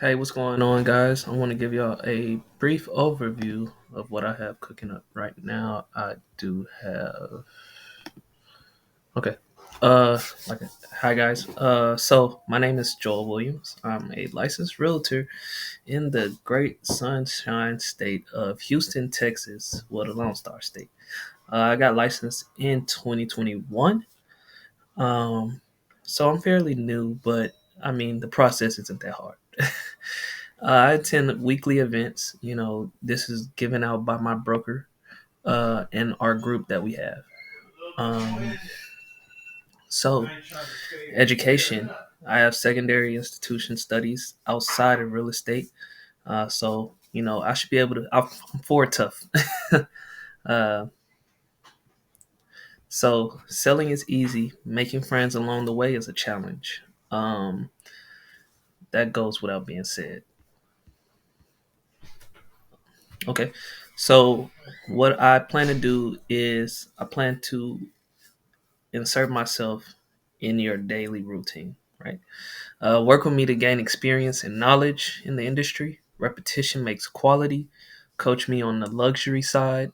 Hey, what's going on, guys? I want to give y'all a brief overview of what I have cooking up right now. I do have okay. Uh, like, hi guys. So my name is Joel Williams. I'm a licensed realtor in the Great Sunshine State of Houston, Texas. Well, the Lone Star State. I got licensed in 2021. Um, so I'm fairly new, but I mean the process isn't that hard. I attend weekly events. This is given out by my broker and our group that we have. Um, so, education. I have secondary institution studies outside of real estate. I should be able to. I'm for tough. uh, selling is easy. Making friends along the way is a challenge. Um, that goes without being said. Okay. So, what I plan to do is I plan to insert myself in your daily routine, right? Work with me to gain experience and knowledge in the industry. Repetition makes quality. Coach me on the luxury side,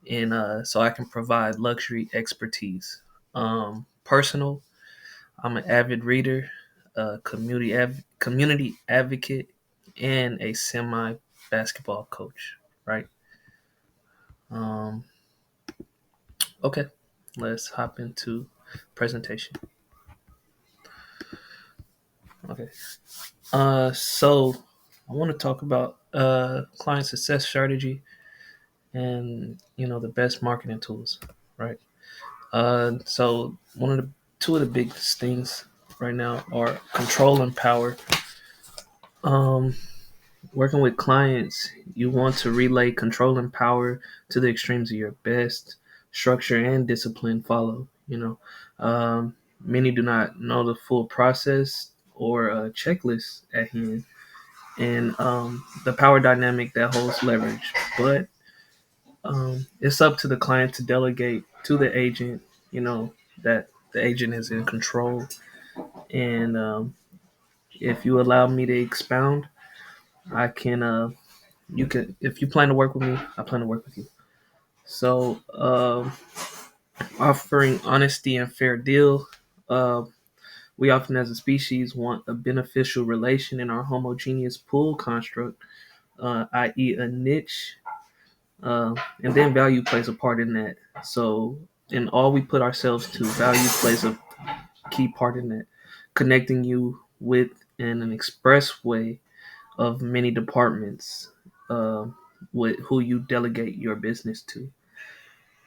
and so I can provide luxury expertise. Personal, I'm an avid reader, community advocate, and a semi basketball coach, right? Um, okay, let's hop into presentation. Okay. So I want to talk about client success strategy and the best marketing tools, right? So one of the two of the biggest things right now are control and power. Um, Working with clients, you want to relay control and power to the extremes of your best. Structure and discipline follow. Many do not know the full process or a checklist at hand and the power dynamic that holds leverage. But it's up to the client to delegate to the agent, that the agent is in control. And if you allow me to expound, I can, if you plan to work with me, I plan to work with you. So, offering honesty and fair deal. Uh, we often, as a species, want a beneficial relation in our homogeneous pool construct, i.e., a niche. And then value plays a part in that. So, in all we put ourselves to, value plays a key part in that, connecting you with an express way of many departments with who you delegate your business to.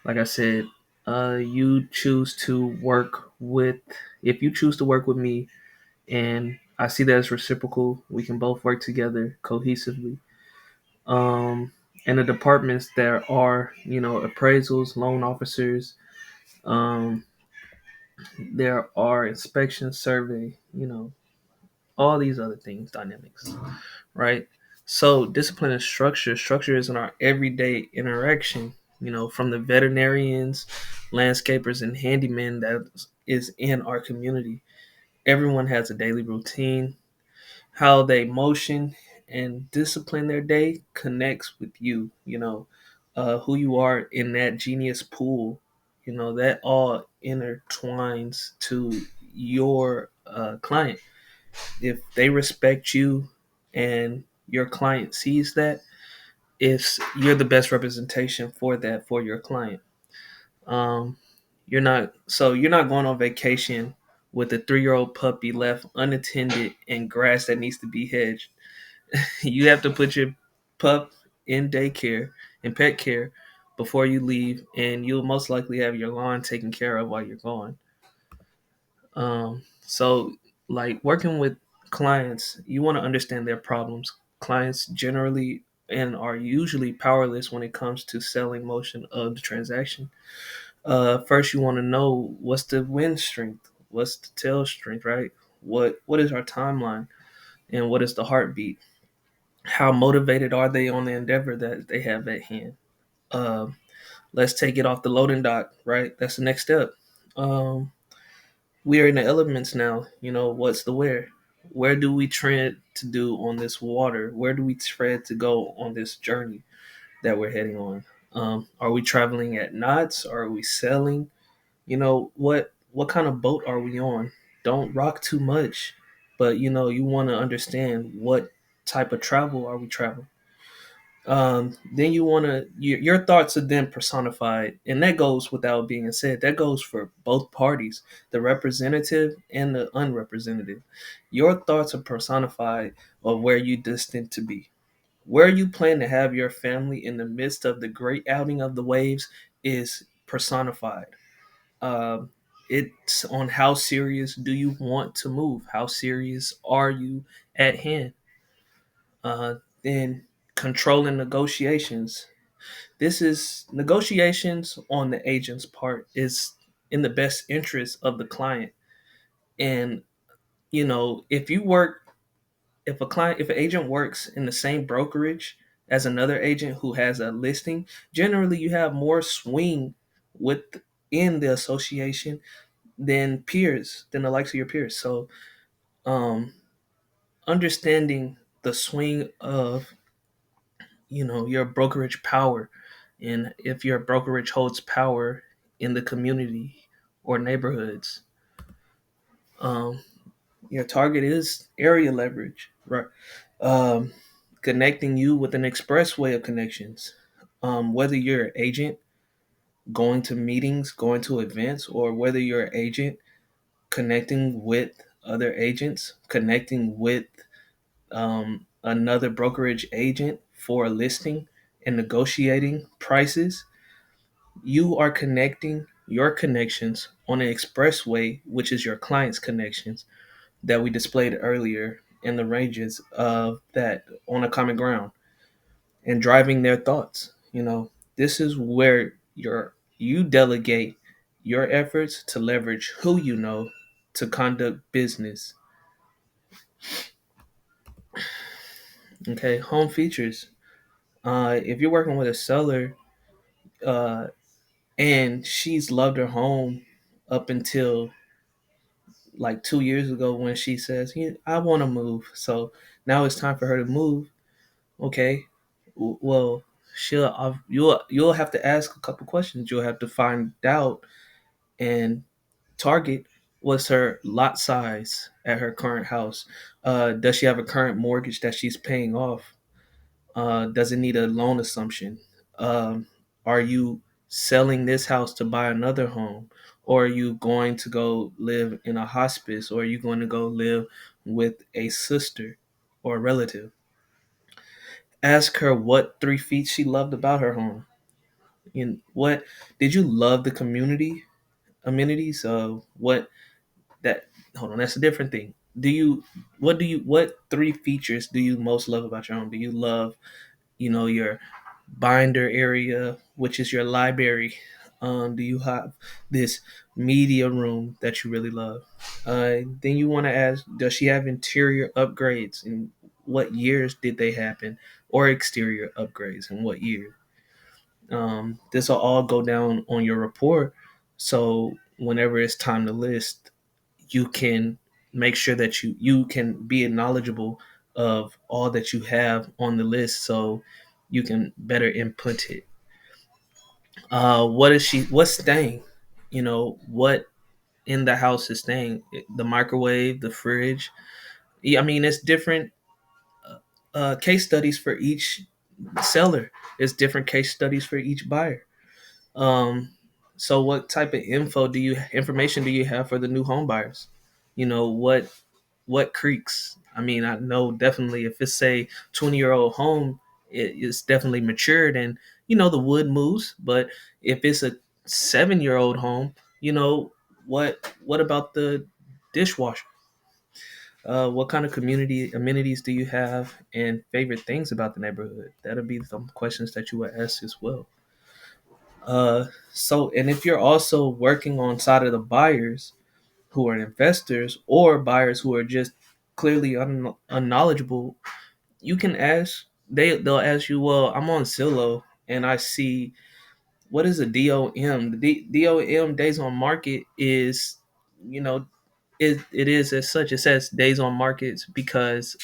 Like I said, you choose to work with, if you choose to work with me, and I see that as reciprocal, we can both work together cohesively. um, and the departments that are, appraisals, loan officers, um, there are inspection, survey, all these other things, dynamics, right? So discipline and structure. Structure is in our everyday interaction, from the veterinarians, landscapers, and handymen that is in our community. Everyone has a daily routine. How they motion and discipline their day connects with you, who you are in that genius pool, that all intertwines to your client. If they respect you and your client sees that, it's you're the best representation for that for your client. um, you're not going on vacation with a 3-year-old puppy left unattended and grass that needs to be hedged. You have to put your pup in daycare and pet care before you leave, and you'll most likely have your lawn taken care of while you're gone. So, like working with clients, you want to understand their problems. Clients generally and are usually powerless when it comes to selling motion of the transaction. First, you want to know what's the win strength, what's the tail strength, right? What is our timeline, and what is the heartbeat? How motivated are they on the endeavor that they have at hand? Um, let's take it off the loading dock, right? That's the next step. We are in the elements now. What's the where? Where do we tread to do on this water? Where do we tread to go on this journey that we're heading on? Are we traveling at knots? Are we sailing? What kind of boat are we on? Don't rock too much, but you want to understand what type of travel are we traveling. Then you want to your thoughts are then personified, and that goes without being said. That goes for both parties, the representative and the unrepresentative. Your thoughts are personified of where you destined to be. Where you plan to have your family in the midst of the great outing of the waves is personified. um, it's on how serious do you want to move? How serious are you at hand? Then controlling negotiations. This is negotiations on the agent's part is in the best interest of the client. And if you work, if an agent works in the same brokerage as another agent who has a listing, generally you have more swing within the association than the likes of your peers. So um understanding the swing of your brokerage power, and if your brokerage holds power in the community or neighborhoods. um your target is area leverage, right? um Connecting you with an expressway of connections, whether you're an agent going to meetings, going to events, or whether you're an agent connecting with other agents, connecting with another brokerage agent for a listing and negotiating prices. You are connecting your connections on an expressway, which is your client's connections that we displayed earlier in the ranges of that on a common ground, and driving their thoughts. This is where you delegate your efforts to leverage who you know to conduct business. Okay, home features. If you're working with a seller, uh, and she's loved her home up until like 2 years ago when she says, I want to move. So now it's time for her to move. Okay, well, you'll have to ask a couple questions. You'll have to find out and target what's her lot size at her current house. Does she have a current mortgage that she's paying off? Does it need a loan assumption? Are you selling this house to buy another home? Or are you going to go live in a hospice? Or are you going to go live with a sister or a relative? Ask her what 3 feet she loved about her home. And what did you love the community amenities? What that hold on, that's a different thing. What 3 features do you most love about your home? Do you love your binder area, which is your library? Do you have this media room that you really love? Then you want to ask, does she have interior upgrades, and what years did they happen, or exterior upgrades and what year? This will all go down on your report, so whenever it's time to list, you can make sure that you can be knowledgeable of all that you have on the list, so you can better input it. What's staying? What in the house is staying? The microwave, the fridge. Yeah, I mean, it's different case studies for each seller. It's different case studies for each buyer. Um, so what type of information do you have for the new home buyers? What creeks? I mean, I know definitely if it's a 20-year-old home, it's definitely matured, and the wood moves. But if it's a 7-year-old home, what about the dishwasher? What kind of community amenities do you have, and favorite things about the neighborhood? That'll be some questions that you would ask as well. And if you're also working on side of the buyers who are investors, or buyers who are just clearly unknowledgeable, you can ask. They'll ask you, well, I'm on Zillow and I see, what is a DOM? The DOM, days on market, is you know it is as such. It says days on markets because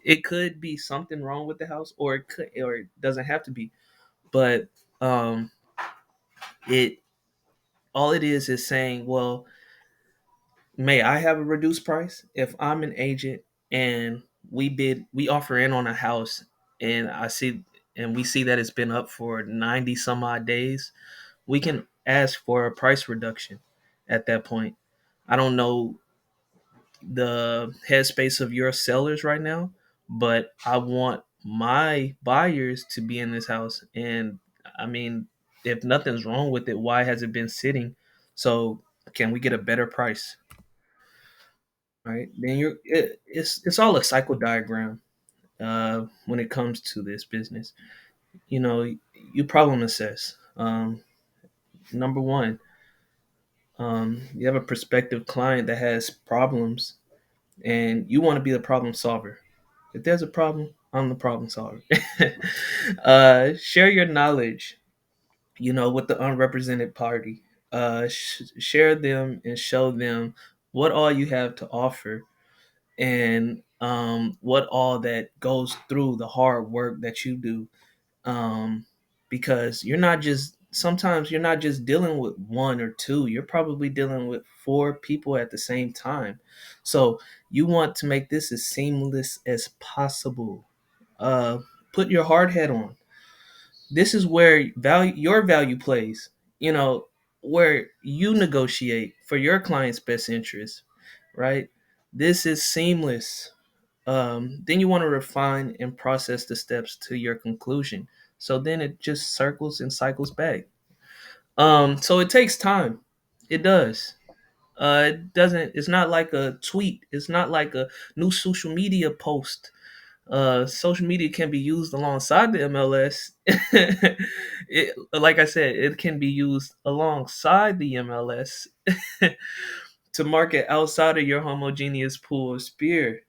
it could be something wrong with the house, or it doesn't have to be. But um, it all it is saying, well, may I have a reduced price if I'm an agent and we offer in on a house, and we see that it's been up for 90 some odd days. We can ask for a price reduction at that point. I don't know the headspace of your sellers right now, but I want my buyers to be in this house. And I mean, if nothing's wrong with it, why has it been sitting? So can we get a better price? Right? Then it's all a cycle diagram when it comes to this business. You know, you problem assess. Number one, you have a prospective client that has problems, and you want to be the problem solver. If there's a problem, I'm the problem solver. Share your knowledge, with the unrepresented party. Share them and show them what all you have to offer, and what all that goes through the hard work that you do. Because sometimes you're not just dealing with one or two, you're probably dealing with four people at the same time. So you want to make this as seamless as possible. uh Put your hard hat on. This is where your value plays, where you negotiate for your client's best interest, right? This is seamless. Then you want to refine and process the steps to your conclusion. So then it just circles and cycles back. So it takes time. It does. It doesn't. It's not like a tweet. It's not like a new social media post. Social media can be used alongside the MLS. Like I said, it can be used alongside the MLS to market outside of your homogeneous pool of spear.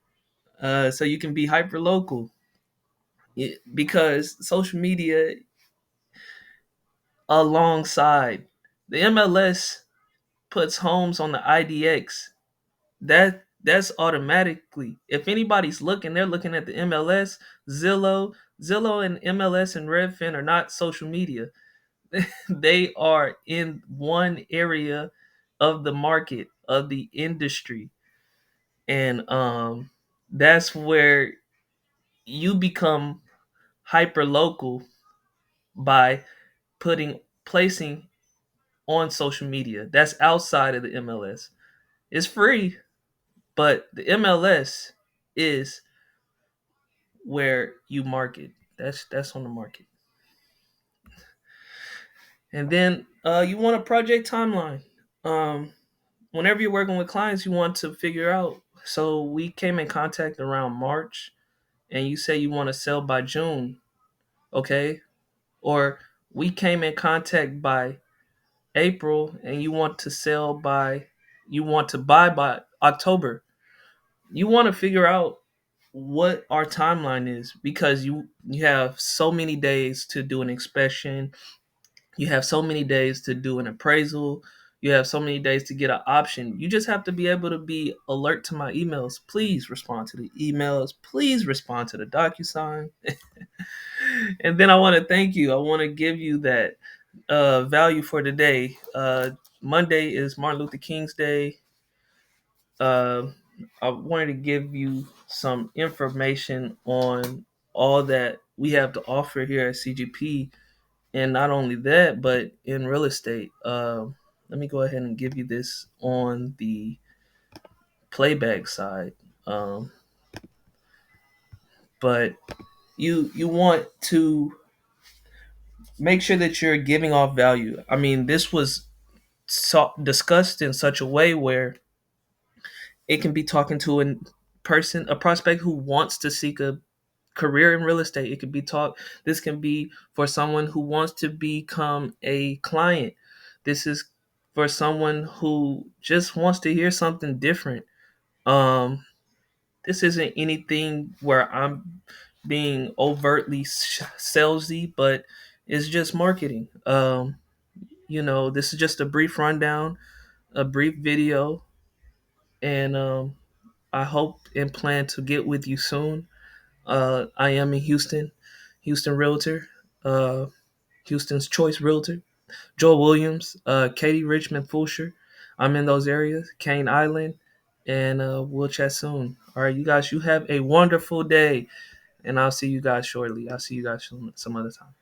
So you can be hyper local, because social media alongside the MLS puts homes on the IDX. That's automatically, if anybody's looking, they're looking at the MLS. Zillow and MLS and Redfin are not social media. They are in one area of the market, of the industry. And that's where you become hyper local by placing on social media. That's outside of the MLS. It's free, but the MLS is where you market. That's on the market. And then you want a project timeline. Um, Whenever you're working with clients, you want to figure out. So we came in contact around March, and you say you want to sell by June, okay? Or we came in contact by April, and you want to buy by October. You want to figure out what our timeline is, because you have so many days to do an inspection. You have so many days to do an appraisal. You have so many days to get an option. You just have to be able to be alert to my emails. Please respond to the emails. Please respond to the DocuSign. And then I want to thank you. I want to give you that value for today. Monday is Martin Luther King's Day. uh, I wanted to give you some information on all that we have to offer here at CGP, and not only that, but in real estate. Let me go ahead and give you this on the playback side. Um, but you want to make sure that you're giving off value. I mean, this was discussed in such a way where it can be talking to a prospect who wants to seek a career in real estate. It could be talk. This can be for someone who wants to become a client. This is for someone who just wants to hear something different. Um, this isn't anything where I'm being overtly salesy, but it's just marketing. This is just a brief rundown, a brief video, and I hope and plan to get with you soon. I am in Houston, Houston Realtor, uh, Houston's Choice Realtor. Joel Williams, Katie Richmond Fulsher. I'm in those areas, Kane Island, and we'll chat soon. All right, you guys, you have a wonderful day, and I'll see you guys shortly. I'll see you guys some other time.